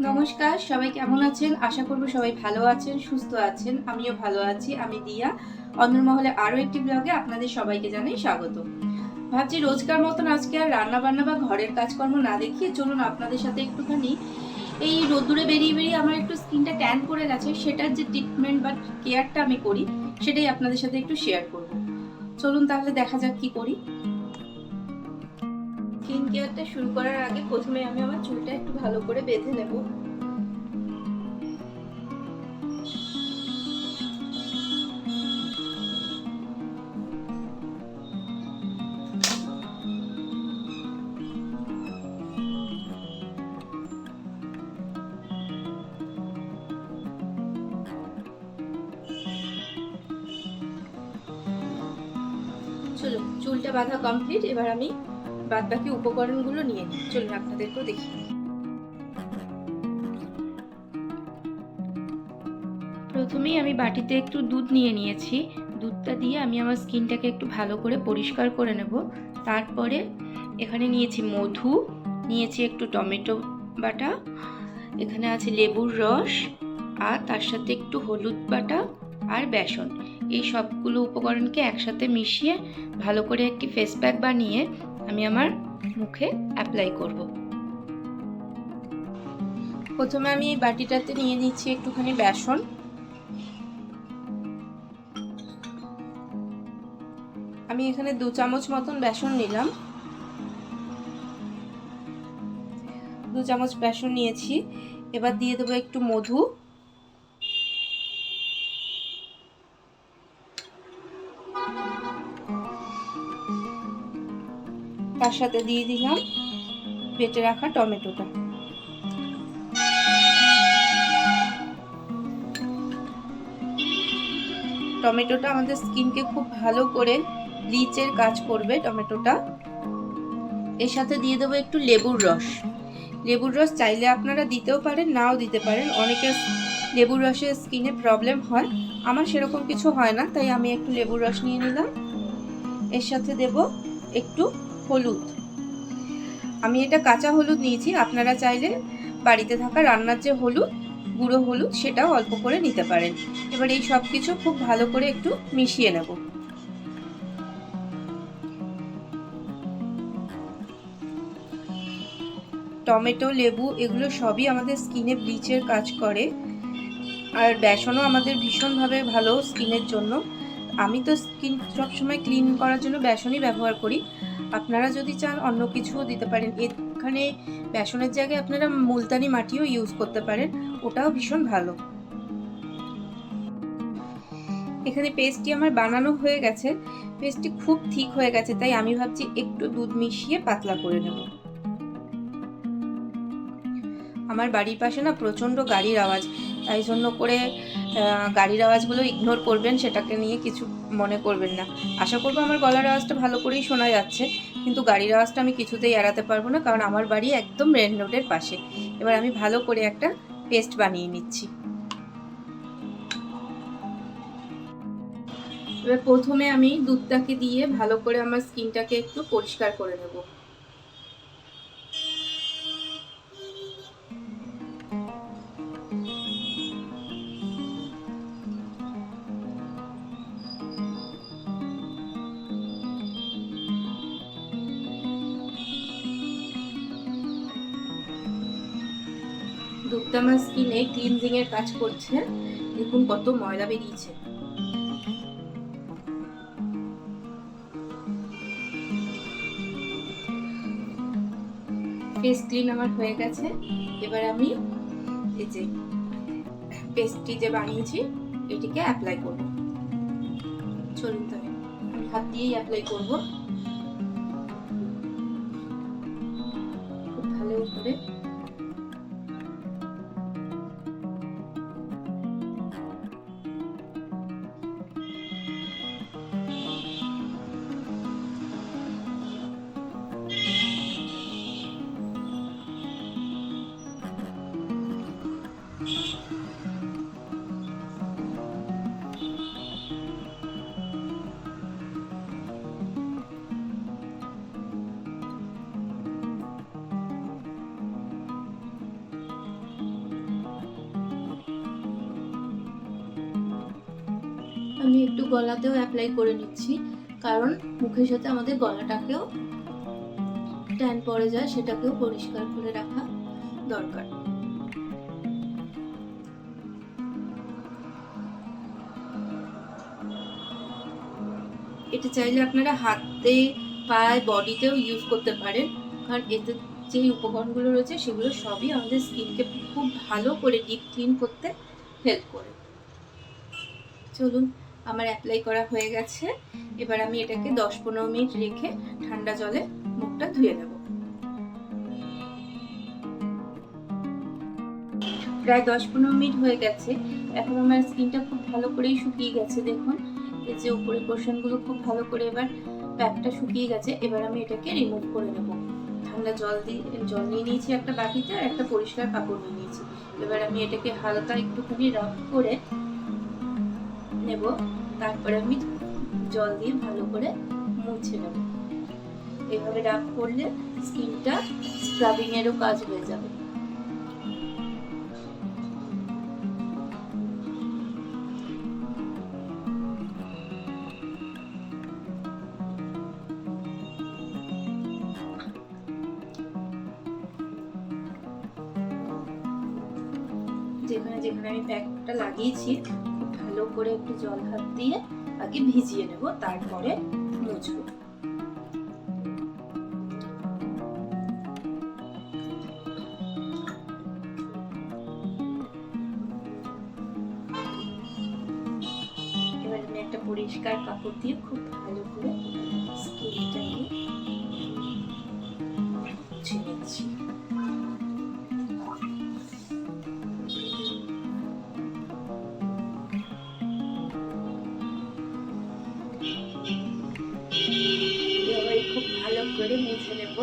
নমস্কার, সবাই কেমন আছেন? আশা করব সবাই ভালো আছেন, সুস্থ আছেন। আমিও ভালো আছি। আমি দিয়া। অন্দরমহলে আরও একটি ব্লগে আপনাদের সবাইকে জানাই স্বাগত। ভাবছি রোজকার মতন আজকে আর রান্না বান্না বা ঘরের কাজকর্ম না দেখিয়ে চলুন আপনাদের সাথে একটুখানি এই রোদ্দুরে বেরিয়ে বেরিয়ে আমার একটু স্কিনটা ট্যান পড়ে গেছে, সেটার যে ট্রিটমেন্ট বা কেয়ারটা আমি করি সেটাই আপনাদের সাথে একটু শেয়ার করব। চলুন তাহলে দেখা যাক কি করি। স্কিন কেয়ারটা শুরু করার আগে প্রথমে আমি আমার চুলটা একটু ভালো করে বেঁধে নেব। চলো, চুলটা বাঁধা কমপ্লিট। এবার আমি বাদবাকি উপকরণগুলো নিয়ে নিই। চলুন আপনাদেরকেও দেখি। প্রথমেই আমি বাটিতে একটু দুধ নিয়ে নিয়েছি। দুধটা দিয়ে আমি আমার স্কিনটাকে একটু ভালো করে পরিষ্কার করে নেব। তারপরে এখানে নিয়েছি মধু, নিয়েছি একটু টমেটো বাটা, এখানে আছে লেবুর রস, আর তার সাথে একটু হলুদ বাটা আর বেসন। এই সবগুলো উপকরণকে একসাথে মিশিয়ে ভালো করে একটি ফেস প্যাক বানিয়ে আমি আমার মুখে অ্যাপ্লাই করব। প্রথমে আমি এই বাটিটাতে নিয়ে নিচ্ছি একটুখানি বেসন। আমি এখানে 2 চামচ মতন বেসন নিলাম। 2 চামচ বেসন নিয়েছি। এবার দিয়ে দেবো একটু মধু, তার সাথে দিয়ে দিলাম বেটে রাখা টমেটোটা। টমেটোটা আমাদের স্কিনকে খুব ভালো করে ব্লিচের কাজ করবে টমেটোটা। এর সাথে দিয়ে দেবো একটু লেবুর রস। লেবুর রস চাইলে আপনারা দিতেও পারেন, নাও দিতে পারেন। অনেকের লেবুর রসে স্কিনে প্রবলেম হয়, আমার সেরকম কিছু হয় না, তাই আমি একটু লেবুর রস নিয়ে নিলাম। এর সাথে দেব একটু হলুদ। আমি এটা কাঁচা হলুদ নিয়েছি, আপনারা চাইলে বাড়িতে থাকা রান্নার যে হলুদ, গুঁড়ো হলুদ, সেটাও অল্প করে নিতে পারেন। এবার এই সব কিছু খুব ভালো করে একটু মিশিয়ে নেব। টমেটো, লেবু এগুলো সবই আমাদের স্কিনে ব্লিচের কাজ করে, আর বেসনও আমাদের ভীষণভাবে ভালো স্কিনের জন্য। আমি তো স্কিন সবসময় ক্লিন করার জন্য বেসনই ব্যবহার করি। আপনারা যদি চান অন্য কিছুও দিতে পারেন। এখানে বেসনের জায়গায় আপনারা মুলতানি মাটিও ইউজ করতে পারেন, ওটাও ভীষণ ভালো। এখানে পেস্টটি আমার বানানো হয়ে গেছে। পেস্টটি খুব থিক হয়ে গেছে, তাই আমি ভাবছি একটু দুধ মিশিয়ে পাতলা করে নেব। আমার বাড়ির পাশে না প্রচণ্ড গাড়ির আওয়াজ, তাই জন্য করে গাড়ির আওয়াজগুলো ইগনোর করবেন, সেটাকে নিয়ে কিছু মনে করবেন না। আশা করবো আমার গলার আওয়াজটা ভালো করেই শোনা যাচ্ছে, কিন্তু গাড়ির আওয়াজটা আমি কিছুতেই এড়াতে পারবো না, কারণ আমার বাড়ি একদম মেন রোডের পাশে। এবার আমি ভালো করে একটা পেস্ট বানিয়ে নিচ্ছি। এবার প্রথমে আমি দুধটাকে দিয়ে ভালো করে আমার স্কিনটাকে একটু পরিষ্কার করে নেব। দুধটা আমার স্কিনে ক্লিনজিং এর কাজ করছে। দেখুন কত ময়লা বেরিয়েছে। ফেস ক্লিন আমার হয়ে গেছে। এবার আমি এই যে পেস্টটি যে বানিয়েছি এটিকে অ্যাপ্লাই করব। চলুন তবে আমি হাত দিয়েই অ্যাপ্লাই করব খুব ভালো করে। আমি একটু গলাতেও অ্যাপ্লাই করে নিচ্ছি, কারণ মুখের সাথে আমাদের গলাটাকেও ট্যান পড়ে যায়, সেটাকেও পরিষ্কার করে রাখা দরকার। এটা চাইলে আপনারা হাতে, পায়ে, বডিতেও ইউজ করতে পারেন, কারণ এতে যে উপকরণগুলো রয়েছে সেগুলো সবই আমাদের স্কিনকে খুব ভালো করে ডিপ ক্লিন করতে হেল্প করে। চলুন, আমার অ্যাপ্লাই করা হয়ে গেছে। এবার আমি এটাকে 10-15 মিনিট রেখে ঠান্ডা জলে মুখটা ধুয়ে নেব। প্রায় 10-15 মিনিট হয়ে গেছে। এখন আমার স্কিনটা খুব ভালো করেই শুকিয়ে গেছে। দেখুন, এই যে উপরের পোর্শনগুলো খুব ভালো করে এবার প্যাকটা শুকিয়ে গেছে। এবার আমি এটাকে রিমুভ করে নেব। ঠান্ডা জল নিয়ে নিয়েছি একটা বাটিতে, আর একটা পরিষ্কার কাপড় নিয়ে নিয়েছি। এবার আমি এটাকে হালকা একটুখানি রাব করে নেব, তারপরে আমি জল দিয়ে ভালো করে মুছে নেব। এভাবে রাব করলে স্কিনটা স্ক্রাবিং এরও কাজ হয়ে যাবে। যেখানে যেখানে আমি প্যাকটা লাগিয়েছি খুব ভালো করে একটু জল হাত দিয়ে আগে ভিজিয়ে নেব, তারপরে মুছবো। এবার আমি একটা পরিষ্কার কাপড় দিয়ে খুব ভালো করে স্কিনটাকে মুছে নিচ্ছি। খুব ভালো করে মুছে নেব।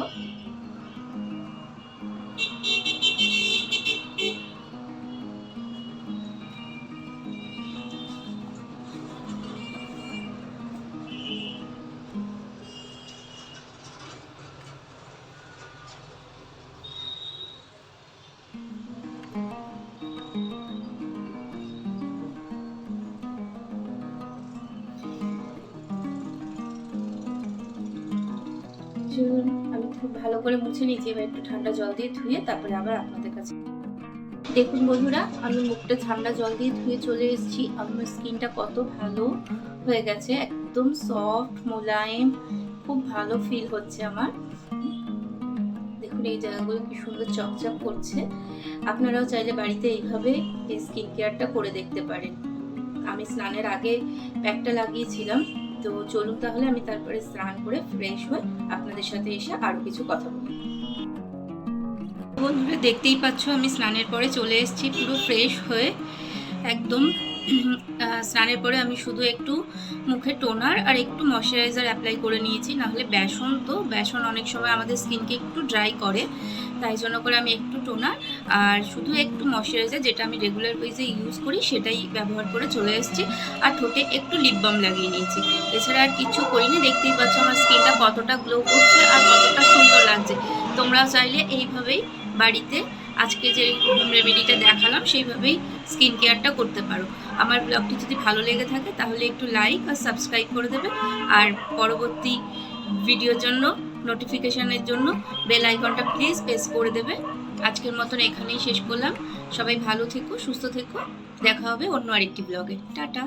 আমি খুব ভালো করে মুছে নিয়েছি। এবার একটু ঠান্ডা জল দিয়ে ধুয়ে তারপরে আবার আপনাদের কাছে। দেখুন বন্ধুরা, আমি মুখটা ঠান্ডা জল দিয়ে ধুয়ে চলে এসেছি। আমার স্কিনটা কত ভালো হয়ে গেছে, একদম সফট, মোলায়েম, খুব ভালো ফিল হচ্ছে আমার। দেখুন এই জায়গাগুলো কি সুন্দর চকচক করছে। আপনারাও চাইলে বাড়িতে এইভাবে এই স্কিন কেয়ারটা করে দেখতে পারেন। আমি স্নানের আগে প্যাকটা লাগিয়েছিলাম। তো চলুন তাহলে আমি তারপরে স্নান করে ফ্রেশ হয়ে আপনাদের সাথে এসে আরো কিছু কথা বলি। বন্ধুরা, দেখতেই পাচ্ছ আমি স্নানের পরে চলে এসেছি পুরো ফ্রেশ হয়ে। একদম স্নানের পরে আমি শুধু একটু মুখে টোনার আর একটু ময়শ্চারাইজার অ্যাপ্লাই করে নিয়েছি। নাহলে বেসন অনেক সময় আমাদের স্কিনকে একটু ড্রাই করে, তাই জন্য করে আমি একটু টোনার আর শুধু একটু ময়শ্চারাইজার, যেটা আমি রেগুলার বেসে ইউজ করি, সেটাই ব্যবহার করে চলে এসেছি। আর ঠোঁটে একটু লিপ বাম লাগিয়ে নিয়েছি। এছাড়া আর কিছু করিনি। দেখতেই পাচ্ছ আমার স্কিনটা কতটা গ্লো করছে আর কতটা সুন্দর লাগছে। তোমরা চাইলে এইভাবেই বাড়িতে আজকে যে হোম রেমেডিটা দেখালাম সেইভাবেই স্কিন কেয়ারটা করতে পারো। আমার ব্লগটি যদি ভালো লেগে থাকে তাহলে একটু লাইক আর সাবস্ক্রাইব করে দেবে, আর পরবর্তী ভিডিওর জন্য নোটিফিকেশনের জন্য বেল আইকনটা প্লিজ প্রেস করে দেবে। আজকের মতন এখানেই শেষ করলাম। সবাই ভালো থেকো, সুস্থ থেকো। দেখা হবে অন্য আরেকটি ব্লগে। টাটা।